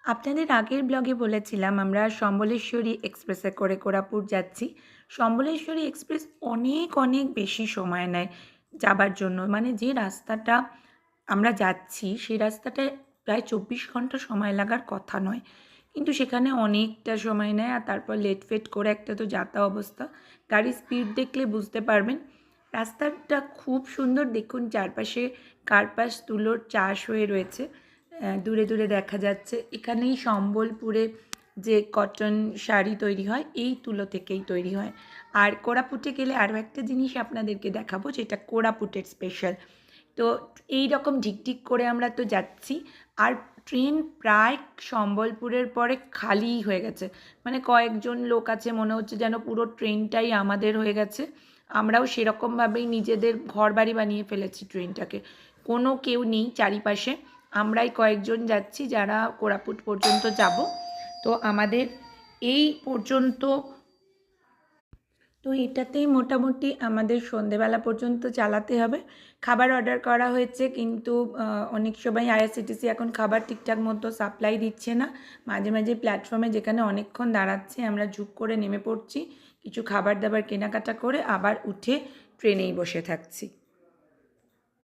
আপনাদের আগের ব্লগে বলেছিলাম আমরা সম্বলেশ্বরী এক্সপ্রেসে করে কোরাপুট যাচ্ছি। সম্বলেশ্বরী এক্সপ্রেস অনেক অনেক বেশি সময় নেয় যাবার জন্য। মানে যে রাস্তাটা আমরা যাচ্ছি সেই রাস্তাটায় প্রায় 24 ঘন্টা সময় লাগার কথা নয়, কিন্তু সেখানে অনেকটা সময় নেয়। আর তারপর লেট ফেট করে একটা তো যাতা অবস্থা, গাড়ির স্পিড দেখলে বুঝতে পারবেন। রাস্তাটা খুব সুন্দর, দেখুন চারপাশে কার্পাস তুলোর চাষ হয়ে রয়েছে। দূরে দূরে দেখা যাচ্ছে এখানেই সম্বলপুরে যে কটন শাড়ি তৈরি হয় এই তুলো থেকেই তৈরি হয়। আর কোরাপুটে গেলে আরও একটা জিনিস আপনাদেরকে দেখাবো, যেটা কোরাপুটের স্পেশাল। তো এই রকম ঢিকঢিক করে আমরা তো যাচ্ছি, আর ট্রেন প্রায় সম্বলপুরের পরে খালিই হয়ে গেছে। মানে কয়েকজন লোক আছে, মনে হচ্ছে যেন পুরো ট্রেনটাই আমাদের হয়ে গেছে। আমরাও সেরকমভাবেই নিজেদের ঘরবাড়ি বানিয়ে ফেলেছি ট্রেনটাকে। কোনো কেউ নেই চারিপাশে, আমরাই কয়েকজন যাচ্ছি যারা কোরাপুট পর্যন্ত যাব। তো আমাদের এই পর্যন্ত, তো এটাতেই মোটামুটি আমাদের সন্ধেবেলা পর্যন্ত চালাতে হবে। খাবার অর্ডার করা হয়েছে, কিন্তু অনেক সময় আইআরসিটিসি এখন খাবার ঠিকঠাক মতো সাপ্লাই দিচ্ছে না। মাঝে মাঝে প্ল্যাটফর্মে যেখানে অনেকক্ষণ দাঁড়াচ্ছে আমরা ঝুপ করে নেমে পড়ছি, কিছু খাবার দাবার কেনাকাটা করে আবার উঠে ট্রেনেই বসে থাকছি।